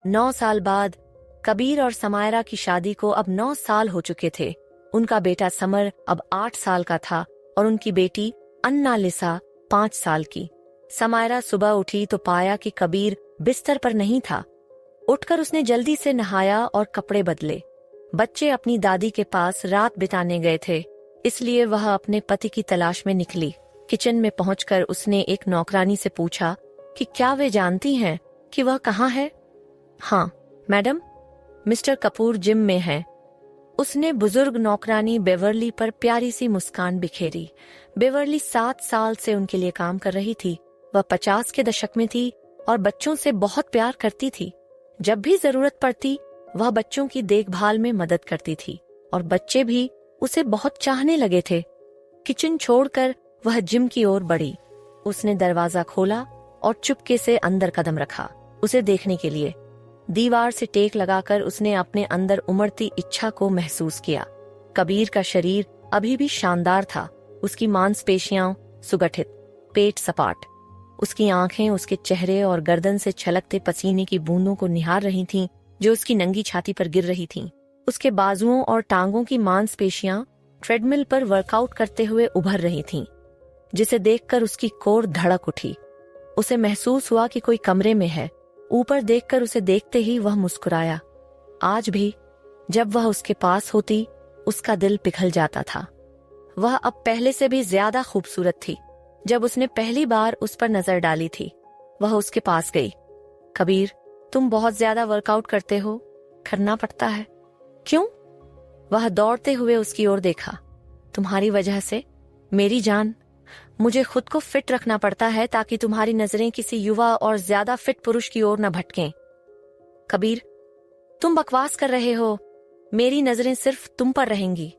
9 साल बाद कबीर और समायरा की शादी को अब 9 साल हो चुके थे। उनका बेटा समर अब 8 साल का था और उनकी बेटी अन्ना लिसा 5 साल की। समायरा सुबह उठी तो पाया कि कबीर बिस्तर पर नहीं था। उठकर उसने जल्दी से नहाया और कपड़े बदले। बच्चे अपनी दादी के पास रात बिताने गए थे, इसलिए वह अपने पति की तलाश में निकली। किचन में पहुंचकर उसने एक नौकरानी से पूछा कि क्या वे जानती हैं कि वह कहाँ है। हाँ मैडम, मिस्टर कपूर जिम में हैं। उसने बुजुर्ग नौकरानी बेवर्ली पर प्यारी सी मुस्कान बिखेरी। बेवर्ली 7 साल से उनके लिए काम कर रही थी। वह 50 के दशक में थी और बच्चों से बहुत प्यार करती थी। जब भी जरूरत पड़ती वह बच्चों की देखभाल में मदद करती थी और बच्चे भी उसे बहुत चाहने लगे थे। किचन छोड़कर वह जिम की ओर बढ़ी। उसने दरवाजा खोला और चुपके से अंदर कदम रखा, उसे देखने के लिए। दीवार से टेक लगाकर उसने अपने अंदर उमड़ती इच्छा को महसूस किया। कबीर का शरीर अभी भी शानदार था। उसकी मांसपेशियां सुगठित, पेट सपाट। उसकी आंखें उसके चेहरे और गर्दन से छलकते पसीने की बूंदों को निहार रही थीं, जो उसकी नंगी छाती पर गिर रही थीं। उसके बाजुओं और टांगों की मांसपेशियां ट्रेडमिल पर वर्कआउट करते हुए उभर रही थीं, जिसे देखकर उसकी कोर धड़क उठी। उसे महसूस हुआ कि कोई कमरे में है। ऊपर देखकर उसे देखते ही वह मुस्कुराया। आज भी जब वह उसके पास होती उसका दिल पिघल जाता था। वह अब पहले से भी ज्यादा खूबसूरत थी। जब उसने पहली बार उस पर नजर डाली थी, वह उसके पास गई। कबीर, तुम बहुत ज्यादा वर्कआउट करते हो, करना पड़ता है। क्यों? वह दौड़ते हुए उसकी ओर देखा। तुम्हारी वजह से मेरी जान, मुझे खुद को फिट रखना पड़ता है ताकि तुम्हारी नजरें किसी युवा और ज्यादा फिट पुरुष की ओर न भटकें। कबीर, तुम बकवास कर रहे हो। मेरी नजरें सिर्फ तुम पर रहेंगी।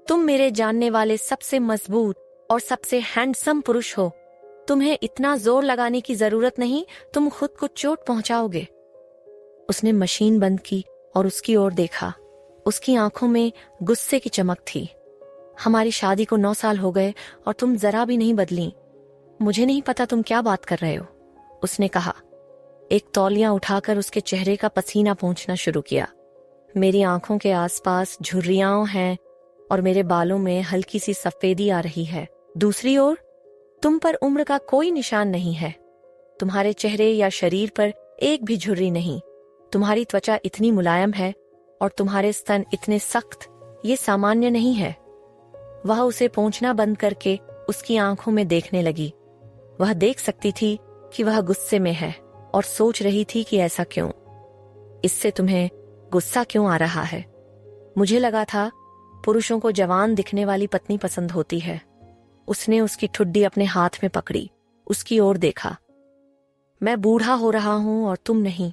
तुम मेरे जानने वाले सबसे मजबूत और सबसे हैंडसम पुरुष हो। तुम्हें इतना जोर लगाने की जरूरत नहीं, तुम खुद को चोट पहुंचाओगे। उसने मशीन बंद की और उसकी ओर देखा। उसकी आंखों में गुस्से की चमक थी। हमारी शादी को 9 साल हो गए और तुम जरा भी नहीं बदली। मुझे नहीं पता तुम क्या बात कर रहे हो, उसने कहा। एक तौलिया उठाकर उसके चेहरे का पसीना पोंछना शुरू किया। मेरी आंखों के आसपास झुर्रियां हैं और मेरे बालों में हल्की सी सफेदी आ रही है। दूसरी ओर तुम पर उम्र का कोई निशान नहीं है। तुम्हारे चेहरे या शरीर पर एक भी झुर्री नहीं। तुम्हारी त्वचा इतनी मुलायम है और तुम्हारे स्तन इतने सख्त, ये सामान्य नहीं है। वह उसे पोंछना बंद करके उसकी आंखों में देखने लगी। वह देख सकती थी कि वह गुस्से में है और सोच रही थी कि ऐसा क्यों। इससे तुम्हें गुस्सा क्यों आ रहा है? मुझे लगा था पुरुषों को जवान दिखने वाली पत्नी पसंद होती है। उसने उसकी ठुड्डी अपने हाथ में पकड़ी, उसकी ओर देखा। मैं बूढ़ा हो रहा हूं और तुम नहीं।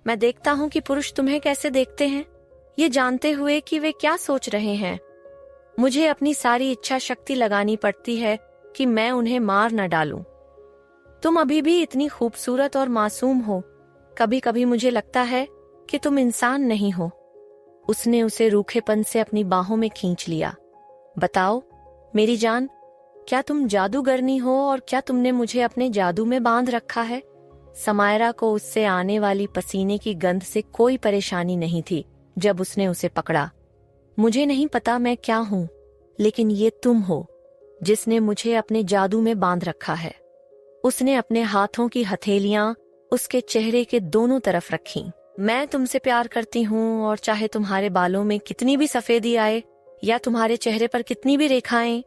मैं देखता हूं कि पुरुष तुम्हें कैसे देखते हैं, ये जानते हुए कि वे क्या सोच रहे हैं। मुझे अपनी सारी इच्छा शक्ति लगानी पड़ती है कि मैं उन्हें मार न डालूं। तुम अभी भी इतनी खूबसूरत और मासूम हो। कभी कभी मुझे लगता है कि तुम इंसान नहीं हो। उसने उसे रूखेपन से अपनी बाहों में खींच लिया। बताओ मेरी जान, क्या तुम जादूगरनी हो और क्या तुमने मुझे अपने जादू में बांध रखा है? समायरा को उससे आने वाली पसीने की गंध से कोई परेशानी नहीं थी जब उसने उसे पकड़ा। मुझे नहीं पता मैं क्या हूँ, लेकिन ये तुम हो जिसने मुझे अपने जादू में बांध रखा है। उसने अपने हाथों की हथेलियां उसके चेहरे के दोनों तरफ रखीं। मैं तुमसे प्यार करती हूँ और चाहे तुम्हारे बालों में कितनी भी सफेदी आए या तुम्हारे चेहरे पर कितनी भी रेखाएं,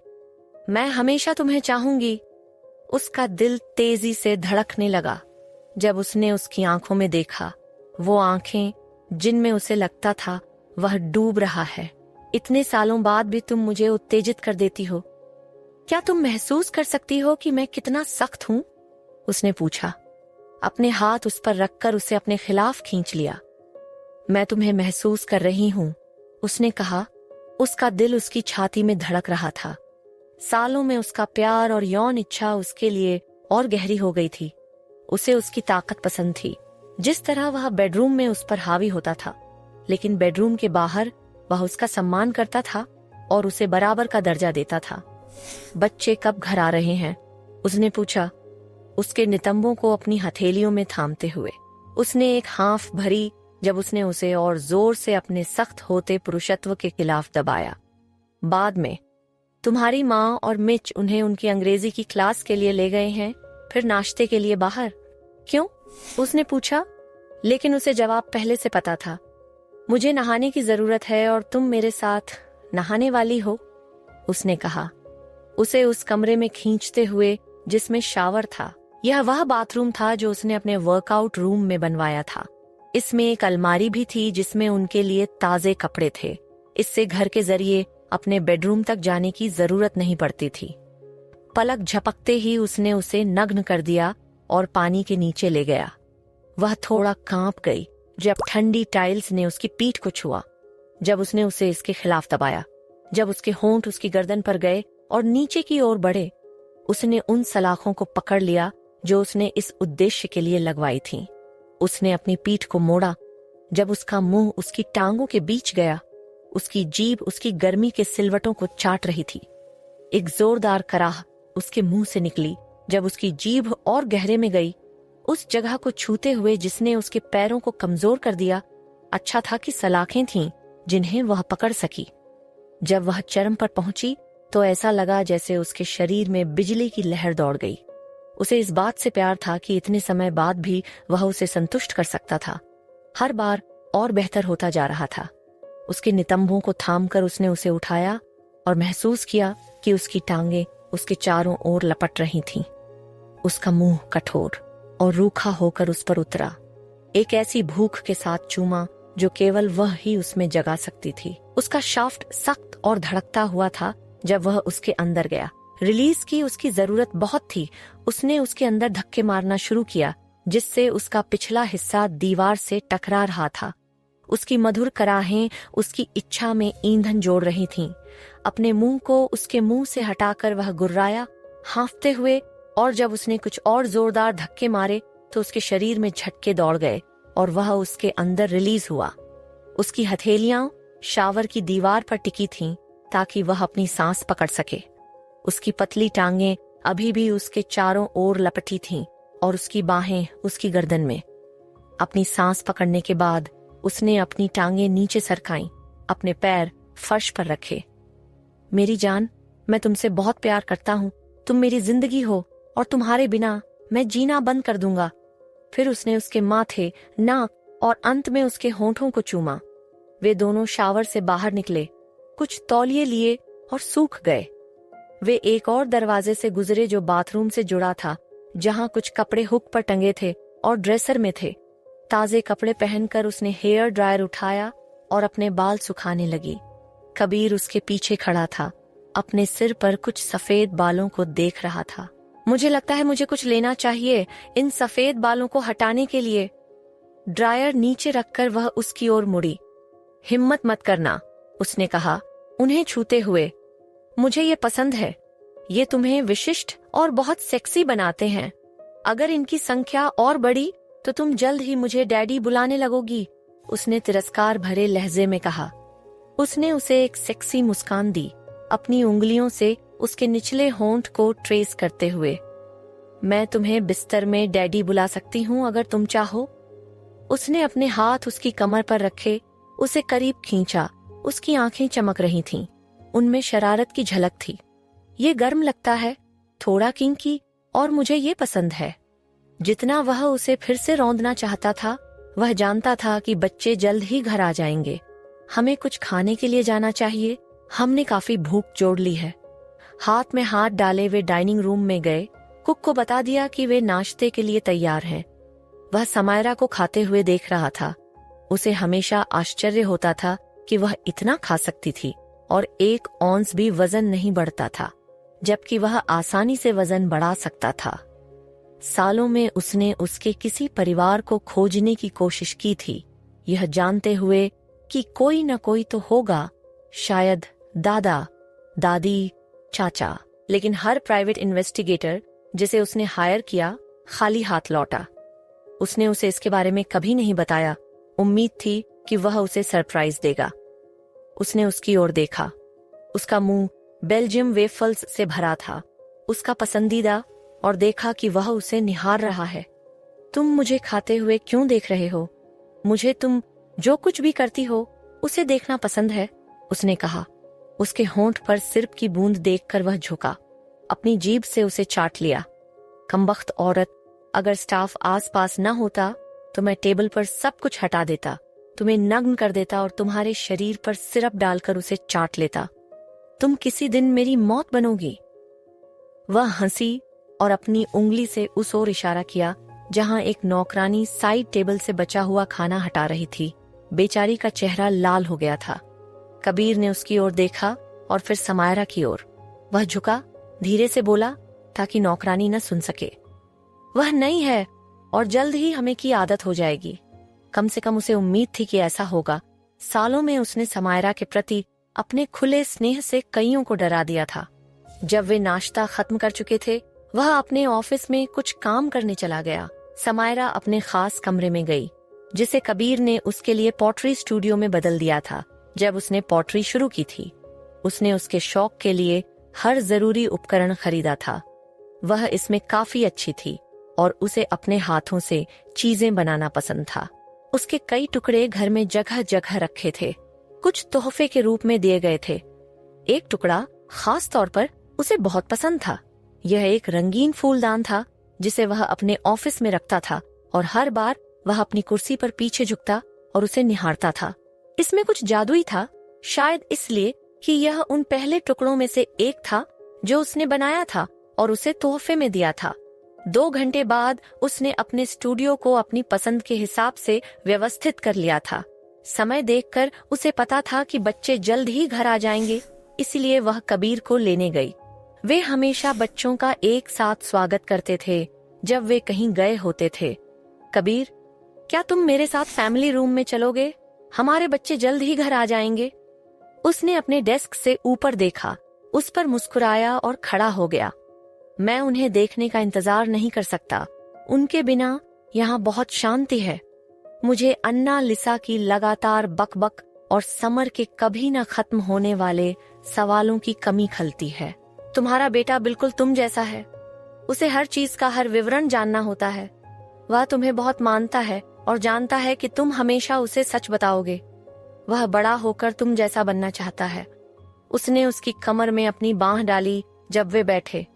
मैं हमेशा तुम्हें चाहूंगी। उसका दिल तेजी से धड़कने लगा जब उसने उसकी आंखों में देखा। वो आंखें जिनमें उसे लगता था वह डूब रहा है। इतने सालों बाद भी तुम मुझे उत्तेजित कर देती हो। क्या तुम महसूस कर सकती हो कि मैं कितना सख्त हूं? उसने पूछा। अपने हाथ उस पर रखकर उसे अपने खिलाफ खींच लिया। मैं तुम्हें महसूस कर रही हूं, उसने कहा। उसका दिल उसकी छाती में धड़क रहा था। सालों में उसका प्यार और यौन इच्छा उसके लिए और गहरी हो गई थी। उसे उसकी ताकत पसंद थी, जिस तरह वह बेडरूम में उस पर हावी होता था, लेकिन बेडरूम के बाहर वह उसका सम्मान करता था और उसे बराबर का दर्जा देता था। बच्चे कब घर आ रहे हैं? उसने पूछा, उसके नितंबों को अपनी हथेलियों में थामते हुए। उसने एक हाँफ भरी जब उसने उसे और जोर से अपने सख्त होते पुरुषत्व के खिलाफ दबाया। बाद में तुम्हारी माँ और मिच उन्हें उनकी अंग्रेजी की क्लास के लिए ले गए हैं, फिर नाश्ते के लिए बाहर। क्यों? उसने पूछा, लेकिन उसे जवाब पहले से पता था। मुझे नहाने की जरूरत है और तुम मेरे साथ नहाने वाली हो, उसने कहा, उसे उस कमरे में खींचते हुए जिसमें शावर था। यह वह बाथरूम था जो उसने अपने वर्कआउट रूम में बनवाया था। इसमें एक अलमारी भी थी जिसमें उनके लिए ताजे कपड़े थे। इससे घर के जरिए अपने बेडरूम तक जाने की जरूरत नहीं पड़ती थी। पलक झपकते ही उसने उसे नग्न कर दिया और पानी के नीचे ले गया। वह थोड़ा कांप गई जब ठंडी टाइल्स ने उसकी पीठ को छुआ, जब उसने उसे इसके खिलाफ दबाया, जब उसके होंठ उसकी गर्दन पर गए और नीचे की ओर बढ़े। उसने उन सलाखों को पकड़ लिया जो उसने इस उद्देश्य के लिए लगवाई थीं। उसने अपनी पीठ को मोड़ा जब उसका मुंह उसकी टांगों के बीच गया। उसकी जीभ उसकी गर्मी के सिलवटों को चाट रही थी। एक जोरदार कराह उसके मुंह से निकली जब उसकी जीभ और गहरे में गई, उस जगह को छूते हुए जिसने उसके पैरों को कमजोर कर दिया। अच्छा था कि सलाखें थीं जिन्हें वह पकड़ सकी। जब वह चरम पर पहुंची तो ऐसा लगा जैसे उसके शरीर में बिजली की लहर दौड़ गई। उसे इस बात से प्यार था कि इतने समय बाद भी वह उसे संतुष्ट कर सकता था। हर बार और बेहतर होता जा रहा था। उसके नितंबों को थामकर उसने उसे उठाया और महसूस किया कि उसकी टांगें उसके चारों ओर लपट रही थीं। उसका मुंह कठोर और रूखा होकर उस पर उतरा, एक ऐसी भूख के साथ चूमा जो केवल वह ही उसमें जगा सकती थी। उसका शाफ्ट सख्त और धड़कता हुआ था जब वह उसके अंदर गया। रिलीज की उसकी जरूरत बहुत थी। उसने उसके अंदर धक्के मारना शुरू किया जिससे उसका पिछला हिस्सा दीवार से टकरा रहा था। उसकी मधुर कराहें उसकी इच्छा में ईंधन जोड़ रही थीं। अपने मुंह को उसके मुंह से हटाकर वह गुर्राया, हाँफते हुए, और जब उसने कुछ और जोरदार धक्के मारे तो उसके शरीर में झटके दौड़ गए और वह उसके अंदर रिलीज हुआ। उसकी हथेलियां शावर की दीवार पर टिकी थीं ताकि वह अपनी सांस पकड़ सके। उसकी पतली टांगें अभी भी उसके चारों ओर लपटी थीं और उसकी बाहें उसकी गर्दन में। अपनी सांस पकड़ने के बाद उसने अपनी टांगें नीचे सरकाईं, अपने पैर फर्श पर रखे। मेरी जान, मैं तुमसे बहुत प्यार करता हूँ। तुम मेरी जिंदगी हो और तुम्हारे बिना मैं जीना बंद कर दूंगा। फिर उसने उसके माथे, नाक और अंत में उसके होंठों को चूमा। वे दोनों शावर से बाहर निकले, कुछ तौलिए लिए और सूख गए। वे एक और दरवाजे से गुजरे जो बाथरूम से जुड़ा था, जहां कुछ कपड़े हुक पर टंगे थे और ड्रेसर में थे। ताजे कपड़े पहनकर उसने हेयर ड्रायर उठाया और अपने बाल सुखाने लगी। कबीर उसके पीछे खड़ा था, अपने सिर पर कुछ सफेद बालों को देख रहा था। मुझे लगता है मुझे कुछ लेना चाहिए इन सफेद बालों को हटाने के लिए। ड्रायर नीचे रखकर वह उसकी ओर मुड़ी। हिम्मत मत करना, उसने कहा उन्हें छूते हुए। मुझे ये पसंद है। ये तुम्हें विशिष्ट और बहुत सेक्सी बनाते हैं। अगर इनकी संख्या और बढ़ी तो तुम जल्द ही मुझे डैडी बुलाने लगोगी, उसने तिरस्कार भरे लहजे में कहा। उसने उसे एक सेक्सी मुस्कान दी, अपनी उंगलियों से उसके निचले होंठ को ट्रेस करते हुए। मैं तुम्हें बिस्तर में डैडी बुला सकती हूँ अगर तुम चाहो। उसने अपने हाथ उसकी कमर पर रखे, उसे करीब खींचा। उसकी आंखें चमक रही थीं, उनमें शरारत की झलक थी। ये गर्म लगता है, थोड़ा किंकी, और मुझे ये पसंद है। जितना वह उसे फिर से रौंदना चाहता था, वह जानता था कि बच्चे जल्द ही घर आ जाएंगे। हमें कुछ खाने के लिए जाना चाहिए, हमने काफी भूख जोड़ ली है। हाथ में हाथ डाले वे डाइनिंग रूम में गए। कुक को बता दिया कि वे नाश्ते के लिए तैयार हैं। वह समायरा को खाते हुए देख रहा था। उसे हमेशा आश्चर्य होता था कि वह इतना खा सकती थी और 1 औंस भी वजन नहीं बढ़ता था, जबकि वह आसानी से वजन बढ़ा सकता था। सालों में उसने उसके किसी परिवार को खोजने की कोशिश की थी, यह जानते हुए कि कोई न कोई तो होगा, शायद दादा, दादी, चाचा। लेकिन हर प्राइवेट इन्वेस्टिगेटर जिसे उसने हायर किया खाली हाथ लौटा। उसने उसे इसके बारे में कभी नहीं बताया। उम्मीद थी कि वह उसे सरप्राइज देगा। उसने उसकी ओर देखा। उसका मुंह बेल्जियम वेफल्स से भरा था, उसका पसंदीदा, और देखा कि वह उसे निहार रहा है। तुम मुझे खाते हुए क्यों देख रहे हो? मुझे तुम जो कुछ भी करती हो उसे देखना पसंद है, उसने कहा। उसके होंठ पर सिरप की बूंद देखकर वह झुका, अपनी जीभ से उसे चाट लिया। कमबख्त औरत, अगर स्टाफ आसपास न होता तो मैं टेबल पर सब कुछ हटा देता, तुम्हें नग्न कर देता और तुम्हारे शरीर पर सिरप डालकर उसे चाट लेता। तुम किसी दिन मेरी मौत बनोगी। वह हंसी और अपनी उंगली से उस ओर इशारा किया जहां एक नौकरानी साइड टेबल से बचा हुआ खाना हटा रही थी। बेचारी का चेहरा लाल हो गया था। कबीर ने उसकी ओर देखा और फिर समायरा की ओर। वह झुका, धीरे से बोला ताकि नौकरानी न सुन सके। वह नई है और जल्द ही हमें की आदत हो जाएगी। कम से कम उसे उम्मीद थी कि ऐसा होगा। सालों में उसने समायरा के प्रति अपने खुले स्नेह से कईयों को डरा दिया था। जब वे नाश्ता खत्म कर चुके थे, वह अपने ऑफिस में कुछ काम करने चला गया। समायरा अपने खास कमरे में गई, जिसे कबीर ने उसके लिए पॉटरी स्टूडियो में बदल दिया था। जब उसने पॉटरी शुरू की थी, उसने उसके शौक के लिए हर जरूरी उपकरण खरीदा था। वह इसमें काफी अच्छी थी और उसे अपने हाथों से चीजें बनाना पसंद था। उसके कई टुकड़े घर में जगह जगह रखे थे, कुछ तोहफे के रूप में दिए गए थे। एक टुकड़ा खास तौर पर उसे बहुत पसंद था। यह एक रंगीन फूलदान था जिसे वह अपने ऑफिस में रखता था और हर बार वह अपनी कुर्सी पर पीछे झुकता और उसे निहारता था। इसमें कुछ जादुई था, शायद इसलिए कि यह उन पहले टुकड़ों में से एक था जो उसने बनाया था और उसे तोहफे में दिया था। 2 घंटे बाद उसने अपने स्टूडियो को अपनी पसंद के हिसाब से व्यवस्थित कर लिया था। समय देखकर उसे पता था कि बच्चे जल्द ही घर आ जाएंगे, इसलिए वह कबीर को लेने गई। वे हमेशा बच्चों का एक साथ स्वागत करते थे जब वे कहीं गए होते थे। कबीर, क्या तुम मेरे साथ फैमिली रूम में चलोगे? हमारे बच्चे जल्द ही घर आ जाएंगे। उसने अपने डेस्क से ऊपर देखा, उस पर मुस्कुराया और खड़ा हो गया। मैं उन्हें देखने का इंतजार नहीं कर सकता। उनके बिना यहाँ बहुत शांति है। मुझे अन्ना लिसा की लगातार बकबक और समर के कभी न खत्म होने वाले सवालों की कमी खलती है। तुम्हारा बेटा बिल्कुल तुम जैसा है। उसे हर चीज का हर विवरण जानना होता है। वह तुम्हें बहुत मानता है और जानता है कि तुम हमेशा उसे सच बताओगे। वह बड़ा होकर तुम जैसा बनना चाहता है। उसने उसकी कमर में अपनी बांह डाली जब वे बैठे।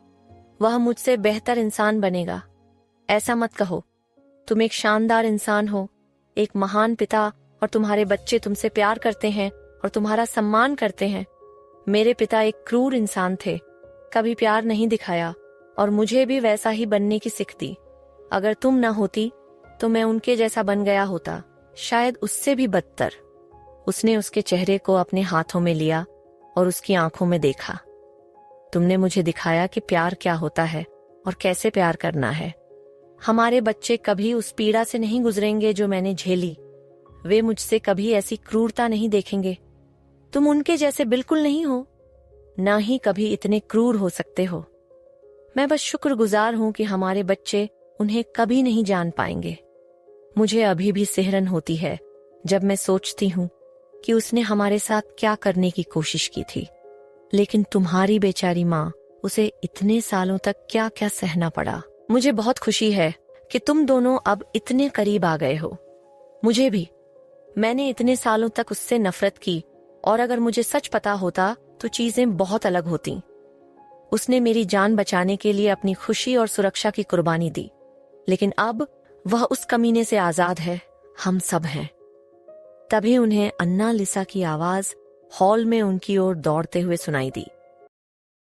वह मुझसे बेहतर इंसान बनेगा। ऐसा मत कहो। तुम एक शानदार इंसान हो, एक महान पिता, और तुम्हारे बच्चे तुमसे प्यार करते हैं और तुम्हारा सम्मान करते हैं। मेरे पिता एक क्रूर इंसान थे, कभी प्यार नहीं दिखाया और मुझे भी वैसा ही बनने की सीख दी। अगर तुम न होती तो मैं उनके जैसा बन गया होता, शायद उससे भी बदतर। उसने उसके चेहरे को अपने हाथों में लिया और उसकी आंखों में देखा। तुमने मुझे दिखाया कि प्यार क्या होता है और कैसे प्यार करना है। हमारे बच्चे कभी उस पीड़ा से नहीं गुजरेंगे जो मैंने झेली। वे मुझसे कभी ऐसी क्रूरता नहीं देखेंगे। तुम उनके जैसे बिल्कुल नहीं हो, ना ही कभी इतने क्रूर हो सकते हो। मैं बस शुक्रगुजार हूं कि हमारे बच्चे उन्हें कभी नहीं जान पाएंगे। मुझे अभी भी सिहरन होती है जब मैं सोचती हूँ कि उसने हमारे साथ क्या करने की कोशिश की थी, लेकिन तुम्हारी बेचारी माँ, उसे इतने सालों तक क्या क्या सहना पड़ा। मुझे बहुत खुशी है कि तुम दोनों अब इतने करीब आ गए हो। मुझे भी। मैंने इतने सालों तक उससे नफरत की और अगर मुझे सच पता होता तो चीजें बहुत अलग होती। उसने मेरी जान बचाने के लिए अपनी खुशी और सुरक्षा की कुर्बानी दी, लेकिन अब वह उस कमीने से आजाद है। हम सब हैं। तभी उन्हें अन्ना लिसा की आवाज हॉल में उनकी ओर दौड़ते हुए सुनाई दी।